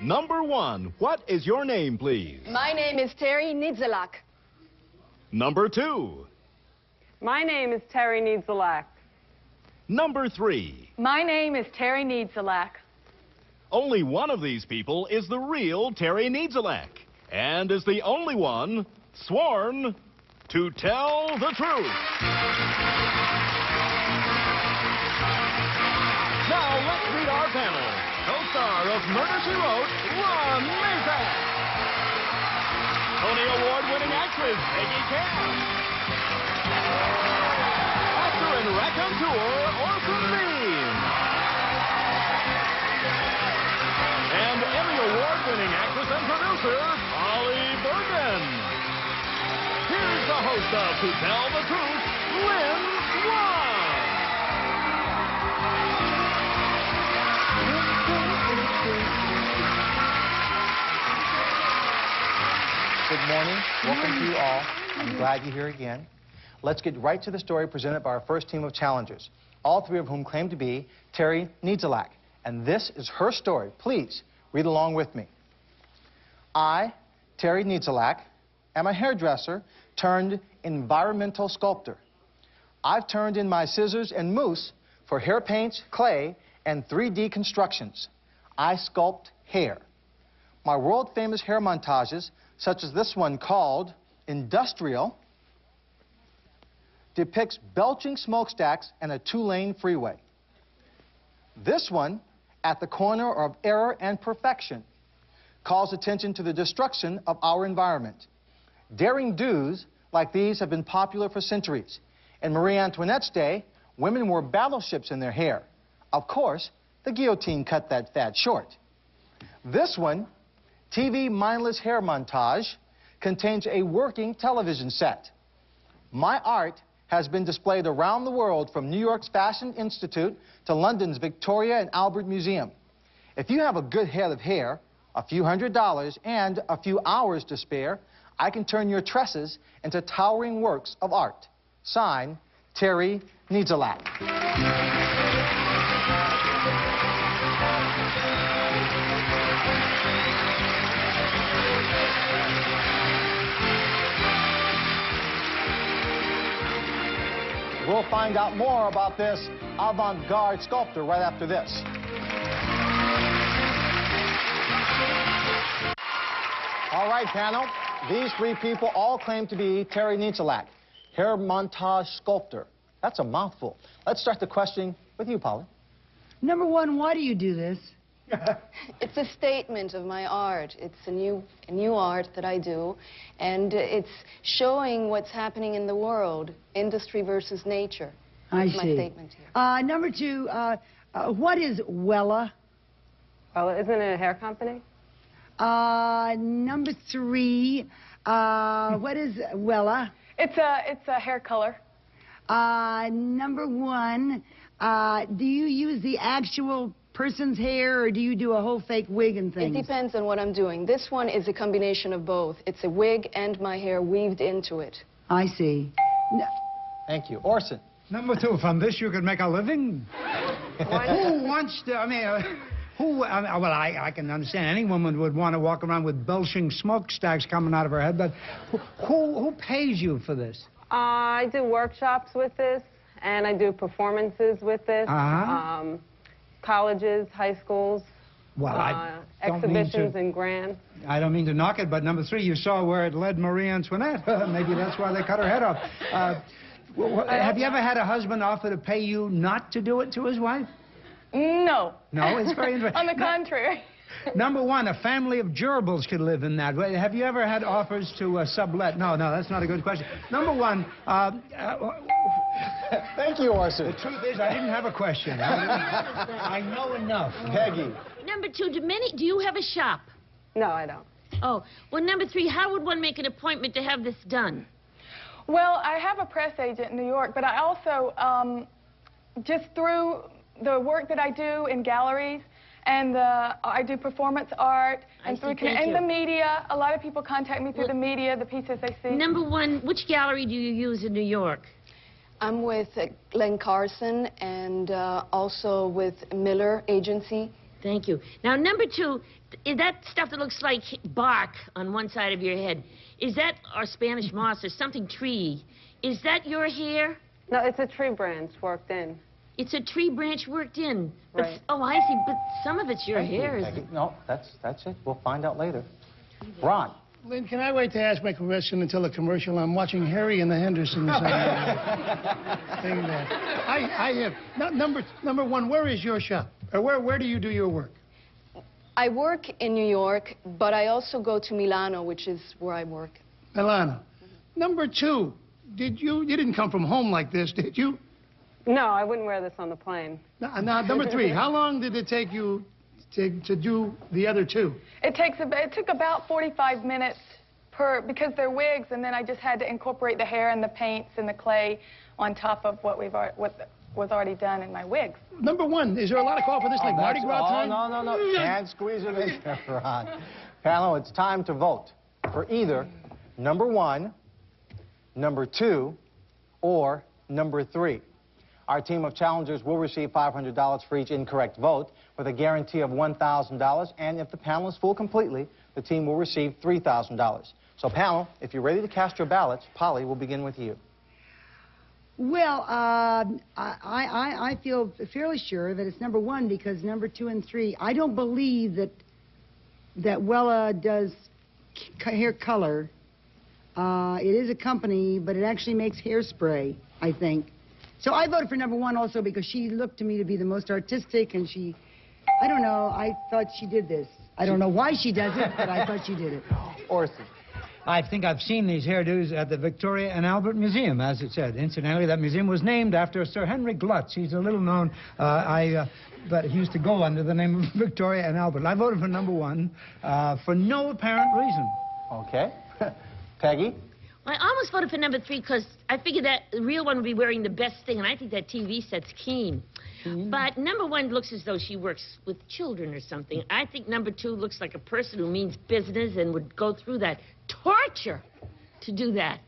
Number 1, what is your name, please? My name is Terry Nidzalak. Number 2. My name is Terry Niedzalak. Number 3. My name is Terry Nidzalak. Only one of these people is the real Terry Niedzalak, and is the only one sworn to tell the truth. Now let's meet our panel. Co-star of Murder, She Wrote, Ron Mazak. Tony Award-winning actress, Peggy Cass. Actor in Raconteur, Orson Bean. And Emmy Award-winning actress and producer, Polly Bergen. Here's the host of To Tell the Truth, Lynn Swann. Good morning. Welcome to you all. I'm glad you're here again. Let's get right to the story presented by our first team of challengers, all three of whom claim to be Terry Niedzalak. And this is her story. Please read along with me. I, Terry Niedzalak, am a hairdresser turned environmental sculptor. I've turned in my scissors and mousse for hair paints, clay, and 3D constructions. I sculpt hair. My world-famous hair montages, such as this one called Industrial, depicts belching smokestacks and a 2-lane freeway. This one, At the Corner of Error and Perfection, calls attention to the destruction of our environment. Daring do's like these have been popular for centuries. In Marie Antoinette's day, women wore battleships in their hair. Of course, the guillotine cut that fad short. This one, TV Mindless Hair Montage, contains a working television set. My art has been displayed around the world, from New York's Fashion Institute to London's Victoria and Albert Museum. If you have a good head of hair, a few $100s, and a few hours to spare, I can turn your tresses into towering works of art. Signed, Terry Niedzalak. We'll find out more about this avant-garde sculptor right after this. All right, panel. These three people all claim to be Terry Niedzalak, hair montage sculptor. That's a mouthful. Let's start the questioning with you, Polly. Number 1, why do you do this? It's a statement of my art. It's a new art that I do, and it's showing what's happening in the world, industry versus nature. That's my statement here. Number 2, what is Wella? Well, isn't it a hair company? Number 3, what is Wella? It's a hair color. Number 1, do you use the actual person's hair, or do you do a whole fake wig and things? It depends on what I'm doing. This one is a combination of both. It's a wig and my hair weaved into it. I see. Thank you. Orson. Number 2, from this you could make a living? Who wants to, well, I can understand any woman would want to walk around with belching smokestacks coming out of her head, but who pays you for this? I do workshops with this, and I do performances with this. Colleges, high schools, well, exhibitions and grants. I don't mean to knock it, but number 3, you saw where it led Marie Antoinette. Maybe that's why they cut her head off. Have you ever had a husband offer to pay you not to do it to his wife? No. No, it's very interesting. On the contrary. Number 1, a family of gerbils could live in that. Have you ever had offers to sublet? No, that's not a good question. Number 1, Thank you, Orson. the truth is, I didn't have a question. I know enough. Peggy. Number 2, do you have a shop? No, I don't. Oh, well, number 3, how would one make an appointment to have this done? Well, I have a press agent in New York, but I also, just through the work that I do in galleries, and I do performance art, and the media. A lot of people contact me through the media, the pieces they see. Number 1, which gallery do you use in New York? I'm with Glenn Carson and also with Miller Agency Thank you. Now, number 2, that stuff that looks like bark on one side of your head, is that, or Spanish moss or something tree, is that your hair? No, it's a tree branch worked in. It's a tree branch worked in. But, Right. oh, I see, but some of it's your hair. Peggy. No, that's it. We'll find out later. Ron. Lynn, can I wait to ask my question until the commercial? I'm watching Harry and the Hendersons. Thing there. I have number 1. Where is your shop? Or where do you do your work? I work in New York, but I also go to Milano, which is where I work. Milano. Number 2. You didn't come from home like this, did you? No, I wouldn't wear this on the plane. Now, number 3. How long did it take you to do the other 2? It took about 45 minutes because they're wigs, and then I just had to incorporate the hair and the paints and the clay on top of what was already done in my wigs. Number 1. Is there a lot of call for this, like Mardi Gras time? No. Can't squeeze it in there, Ron. Panel, it's time to vote for either number 1, number 2, or number 3. Our team of challengers will receive $500 for each incorrect vote with a guarantee of $1,000. And if the panel is full completely, the team will receive $3,000. So, panel, if you're ready to cast your ballots, Polly, we'll begin with you. Well, I feel fairly sure that it's number 1 because number 2 and 3, I don't believe that Wella does hair color. It is a company, but it actually makes hairspray, I think. So I voted for number 1 also because she looked to me to be the most artistic, and I don't know, I thought she did this. I don't know why she does it, but I thought she did it. Orson. I think I've seen these hairdos at the Victoria and Albert Museum, as it said. Incidentally, that museum was named after Sir Henry Glutz. He's a little known, but he used to go under the name of Victoria and Albert. I voted for number 1 for no apparent reason. Okay. Peggy? I almost voted for number 3 because I figured that the real one would be wearing the best thing, and I think that TV set's keen. But number 1 looks as though she works with children or something. I think number 2 looks like a person who means business and would go through that torture to do that.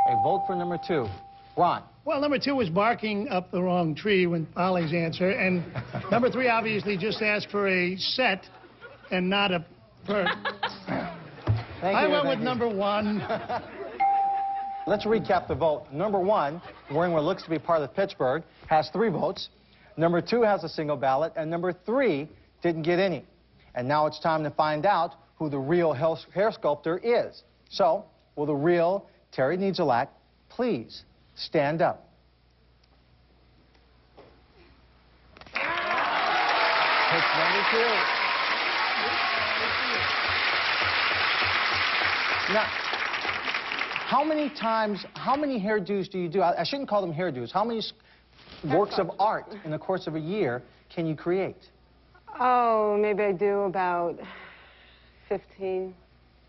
A vote for number 2. Ron? Well, number 2 was barking up the wrong tree when Polly's answer, and number 3 obviously just asked for a set and not a per. I went with number 1. Let's recap the vote. Number 1, wearing what looks to be part of Pittsburgh, has 3 votes. Number 2 has a single ballot, and number 3 didn't get any. And now it's time to find out who the real hair sculptor is. So, will the real Terry Niedzolak please stand up? It's number 2. Now, how many hairdos do you do? I shouldn't call them hairdos. How many works of art in the course of a year can you create? Oh, maybe I do about 15,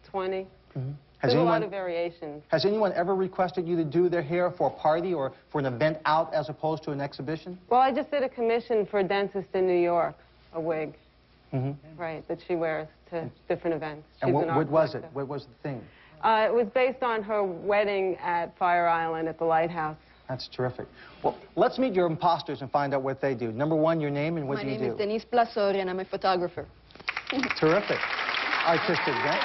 20. Mm-hmm. There's a lot of variations. Has anyone ever requested you to do their hair for a party or for an event out as opposed to an exhibition? Well, I just did a commission for a dentist in New York, a wig. Mm-hmm. Right, that she wears to different events. And what was it? What was the thing? It was based on her wedding at Fire Island at the Lighthouse. That's terrific. Well, let's meet your imposters and find out what they do. Number 1, your name and what do you do? My name is Denise Plasori, and I'm a photographer. Terrific. Artistic bent.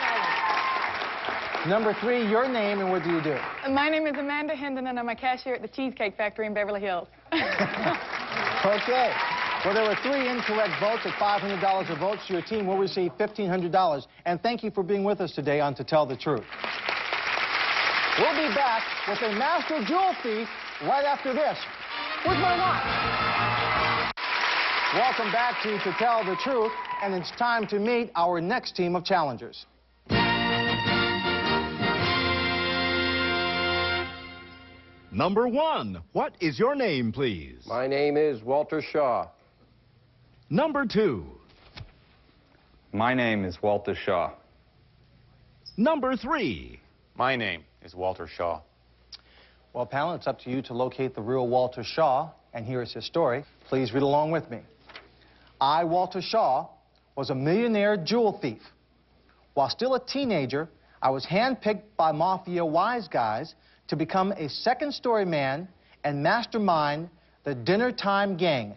Number 3, your name and what do you do? My name is Amanda Hendon, and I'm a cashier at the Cheesecake Factory in Beverly Hills. Okay. Well, there were 3 incorrect votes at $500 a vote, so your team will receive $1,500. And thank you for being with us today on To Tell the Truth. We'll be back with a master jewel thief right after this. Where's my watch? Welcome back to Tell the Truth, and it's time to meet our next team of challengers. Number 1, what is your name, please? My name is Walter Shaw. Number 2. My name is Walter Shaw. Number 3. My name is Walter Shaw. Well, panel, it's up to you to locate the real Walter Shaw, and here is his story. Please read along with me. I, Walter Shaw, was a millionaire jewel thief. While still a teenager, I was handpicked by mafia wise guys to become a second-story man and mastermind the Dinner Time Gang.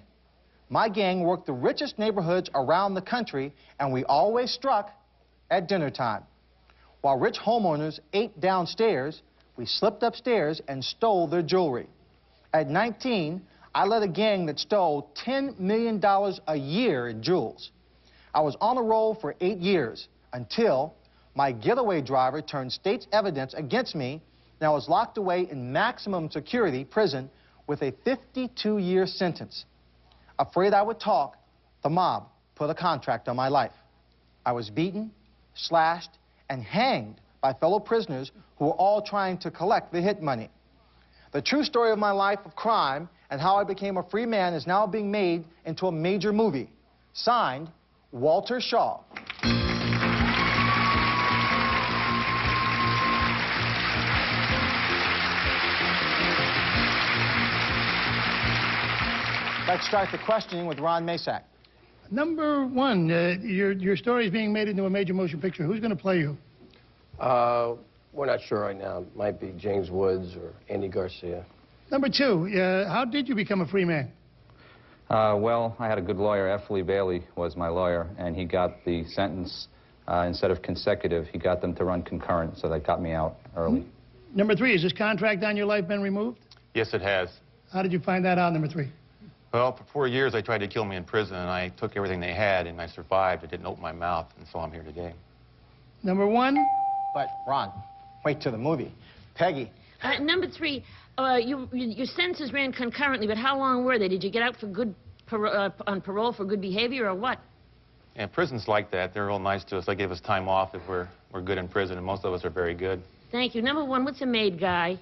My gang worked the richest neighborhoods around the country, and we always struck at dinner time. While rich homeowners ate downstairs, we slipped upstairs and stole their jewelry. At 19, I led a gang that stole $10 million a year in jewels. I was on a roll for 8 years until my getaway driver turned state's evidence against me, and I was locked away in maximum security prison with a 52-year sentence. Afraid I would talk, the mob put a contract on my life. I was beaten, slashed, and hanged by fellow prisoners who were all trying to collect the hit money. The true story of my life of crime and how I became a free man is now being made into a major movie. Signed, Walter Shaw. Let's start the questioning with Ron Masak. Number one, your story is being made into a major motion picture. Who's going to play you? We're not sure right now. It might be James Woods or Andy Garcia. Number two, how did you become a free man? Well, I had a good lawyer. F. Lee Bailey was my lawyer, and he got the sentence, instead of consecutive, he got them to run concurrent, so that got me out early. Number three, has this contract on your life been removed? Yes, it has. How did you find that out, number three? Well, for 4 years, they tried to kill me in prison, and I took everything they had, and I survived. I didn't open my mouth, and so I'm here today. Number one? But, Ron, wait till the movie. Peggy. Number three, your sentences ran concurrently, but how long were they? Did you get out for good on parole for good behavior or what? Yeah, prison's like that. They're real nice to us. They give us time off if we're good in prison, and most of us are very good. Thank you. Number one, what's a made guy?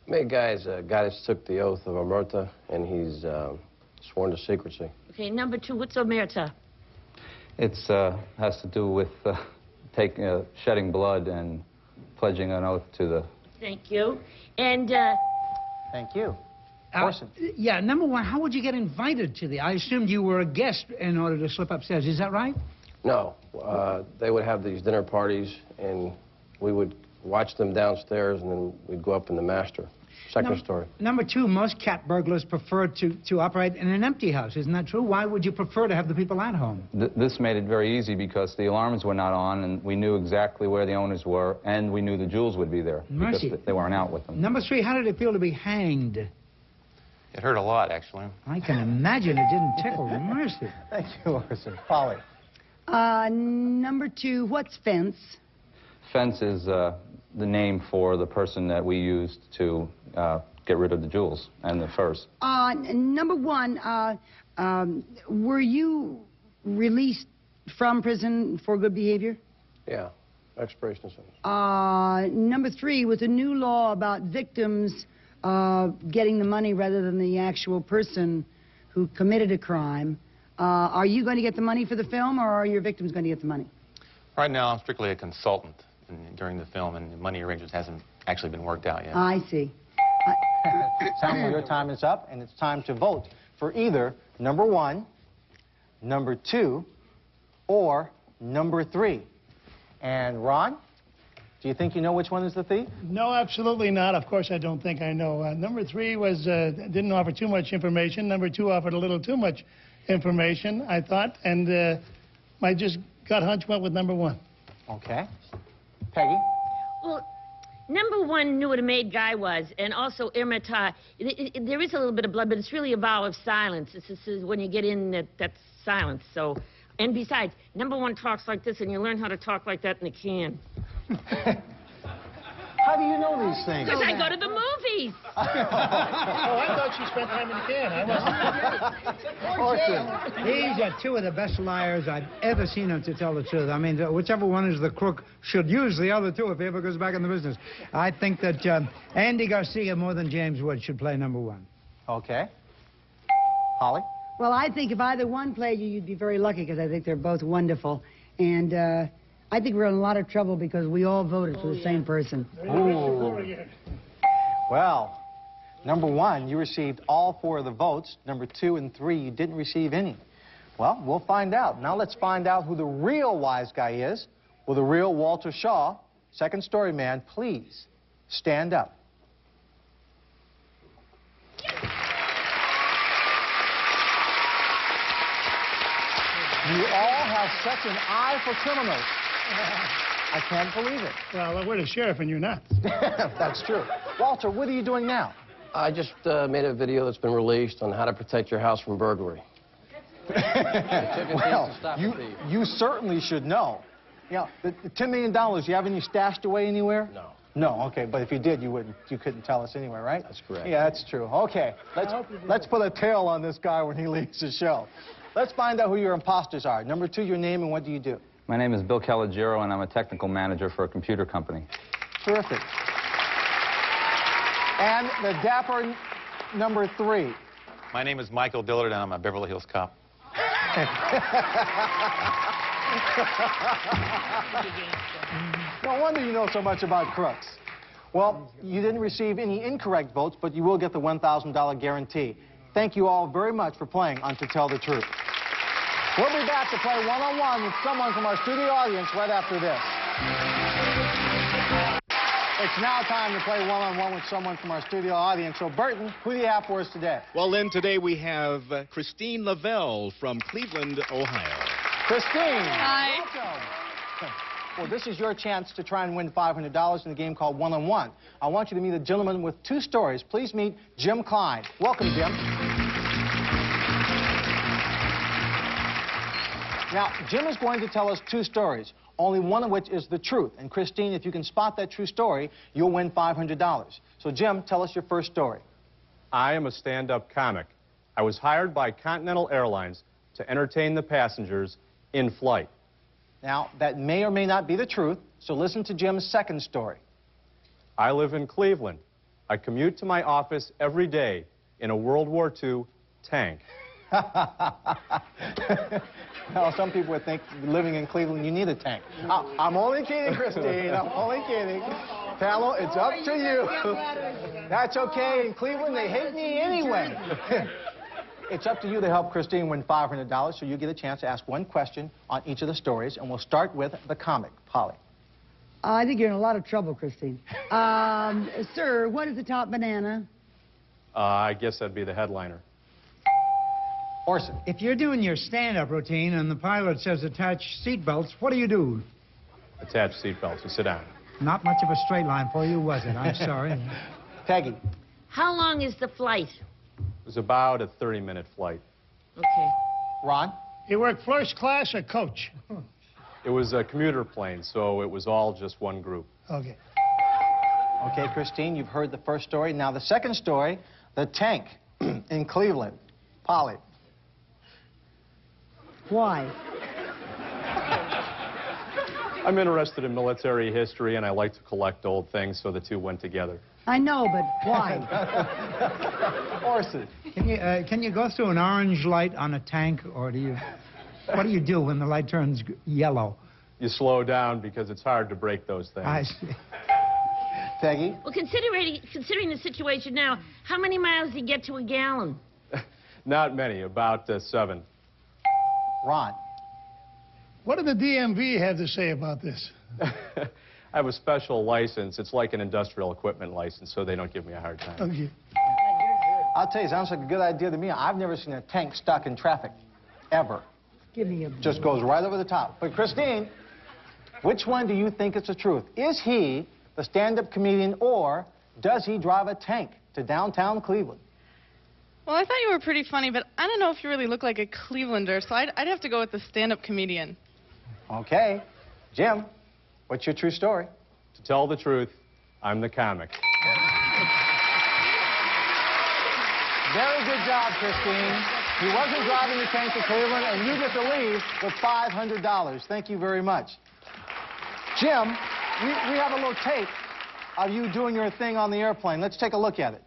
Made guy is a guy that took the oath of omerta, and he's sworn to secrecy. Okay, number two, what's omerta? It has to do with shedding blood and pledging an oath to the... Thank you. And, Thank you. Yeah, number one, how would you get invited to the... I assumed you were a guest in order to slip upstairs. Is that right? No. They would have these dinner parties, and we would watch them downstairs, and then we'd go up in the master. Second story. Number two, most cat burglars prefer to operate in an empty house. Isn't that true? Why would you prefer to have the people at home? This made it very easy because the alarms were not on, and we knew exactly where the owners were, and we knew the jewels would be there. Mercy. Because they weren't out with them. Number three, how did it feel to be hanged? It hurt a lot, actually. I can imagine it didn't tickle. Mercy. Thank you, Orson. Polly. Number two, what's fence? Fence is the name for the person that we used to get rid of the jewels and the furs. Number one, were you released from prison for good behavior? Yeah, expiration sentence. Number three, with a new law about victims getting the money rather than the actual person who committed a crime, are you going to get the money for the film, or are your victims going to get the money? Right now, I'm strictly a consultant during the film, and the money arrangements hasn't actually been worked out yet. I see. Samuel, your time is up, and it's time to vote for either number one, number two, or number three. And Ron, do you think you know which one is the thief? No, absolutely not. Of course I don't think I know. Number three didn't offer too much information. Number two offered a little too much information, I thought, and my just gut hunch went with number one. Okay. Peggy? Well, number one knew what a made guy was, and also omerta. There is a little bit of blood, but it's really a vow of silence. This is when you get in, that's silence. So, and besides, number one talks like this, and you learn how to talk like that in a can. How do you know these things? Because I go to the movies. Oh, I thought she spent time in the can. I wasn't. These are two of the best liars I've ever seen them, to tell the truth. I mean, whichever one is the crook should use the other two if he ever goes back in the business. I think that Andy Garcia, more than James Wood, should play number one. Okay. Holly? Well, I think if either one played you, you'd be very lucky, because I think they're both wonderful. And I think we're in a lot of trouble because we all voted for the same person. Ooh. Well, number one, you received all 4 of the votes. Number 2 and 3, you didn't receive any. Well, we'll find out. Now let's find out who the real wise guy is. Will the real Walter Shaw, second story man, please stand up? You all have such an eye for criminals. I can't believe it. Well, we're the sheriff and you're not. That's true. Walter, what are you doing now? I just made a video that's been released on how to protect your house from burglary. Well, you certainly should know. Yeah, the $10 million, you have any stashed away anywhere? No. No, okay, but if you did, you couldn't tell us anyway, right? That's correct. Yeah, that's true. Okay, let's put a tail on this guy when he leaves the show. Let's find out who your imposters are. Number 2, your name and what do you do? My name is Bill Calogero, and I'm a technical manager for a computer company. Terrific. And the dapper number 3. My name is Michael Dillard, and I'm a Beverly Hills cop. No wonder you know so much about crooks. Well, you didn't receive any incorrect votes, but you will get the $1,000 guarantee. Thank you all very much for playing on To Tell the Truth. We'll be back to play one-on-one with someone from our studio audience right after this. It's now time to play one-on-one with someone from our studio audience. So, Burton, who do you have for us today? Well, Lynn, today we have Christine Lavelle from Cleveland, Ohio. Christine. Hi. Welcome. Well, this is your chance to try and win $500 in a game called One-on-One. I want you to meet a gentleman with 2 stories. Please meet Jim Klein. Welcome, Jim. Now, Jim is going to tell us 2 stories, only one of which is the truth. And Christine, if you can spot that true story, you'll win $500. So, Jim, tell us your first story. I am a stand-up comic. I was hired by Continental Airlines to entertain the passengers in flight. Now, that may or may not be the truth, so listen to Jim's second story. I live in Cleveland. I commute to my office every day in a World War II tank. Well, some people would think living in Cleveland, you need a tank. I'm only kidding, Christine. I'm only kidding. Pamela, it's up to you. That's okay. In Cleveland, they hate me anyway. It's up to you to help Christine win $500, so you get a chance to ask one question on each of the stories, and we'll start with the comic. Polly. I think you're in a lot of trouble, Christine. Sir, what is the top banana? I guess that'd be the headliner. Orson. If you're doing your stand-up routine and the pilot says attach seatbelts, what do you do? Attach seatbelts. You sit down. Not much of a straight line for you, was it? I'm sorry. Peggy. How long is the flight? It was about a 30-minute flight. Okay. Ron? You work first class or coach? It was a commuter plane, so it was all just one group. Okay. Okay, Christine, you've heard the first story. Now, the second story, the tank in Cleveland. Polly. Why? I'm interested in military history, and I like to collect old things, so the 2 went together. I know, but why? Orson. Can you go through an orange light on a tank, or what do you do when the light turns yellow? You slow down because it's hard to break those things. I see. Peggy? Well, considering the situation now, how many miles do you get to a gallon? Not many, about 7. Ron. What did the DMV have to say about this? I have a special license. It's like an industrial equipment license, so they don't give me a hard time. Okay. I'll tell you, sounds like a good idea to me. I've never seen a tank stuck in traffic, ever. Give me a... Just goes right over the top. But Christine, which one do you think is the truth? Is he the stand-up comedian, or does he drive a tank to downtown Cleveland? Well, I thought you were pretty funny, but I don't know if you really look like a Clevelander, so I'd have to go with the stand-up comedian. Okay. Jim, what's your true story? To tell the truth, I'm the comic. Very good job, Christine. He wasn't driving the tank to Cleveland, and you get to leave with $500. Thank you very much. Jim, we have a little tape of you doing your thing on the airplane. Let's take a look at it.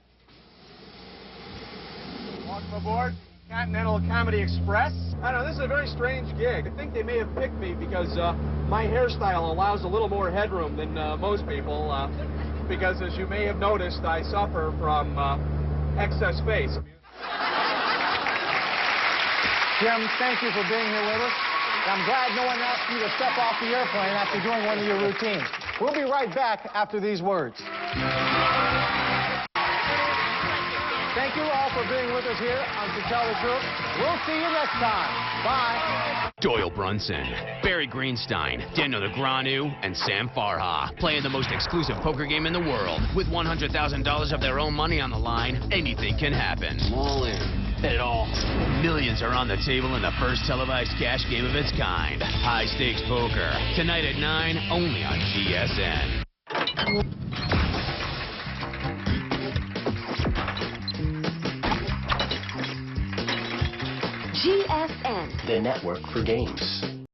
Welcome aboard Continental Comedy Express. I don't know, this is a very strange gig. I think they may have picked me because my hairstyle allows a little more headroom than most people. Because, as you may have noticed, I suffer from excess space. Jim, thank you for being here with us. I'm glad no one asked you to step off the airplane after doing one of your routines. We'll be right back after these words. Thank you all for being with us here on To Tell the Truth. We'll see you next time. Bye. Doyle Brunson, Barry Greenstein, Daniel Negreanu, and Sam Farha playing the most exclusive poker game in the world. With $100,000 of their own money on the line, anything can happen. All in. Bet it all. Millions are on the table in the first televised cash game of its kind. High Stakes Poker. Tonight at 9, only on GSN. GSN, the network for games.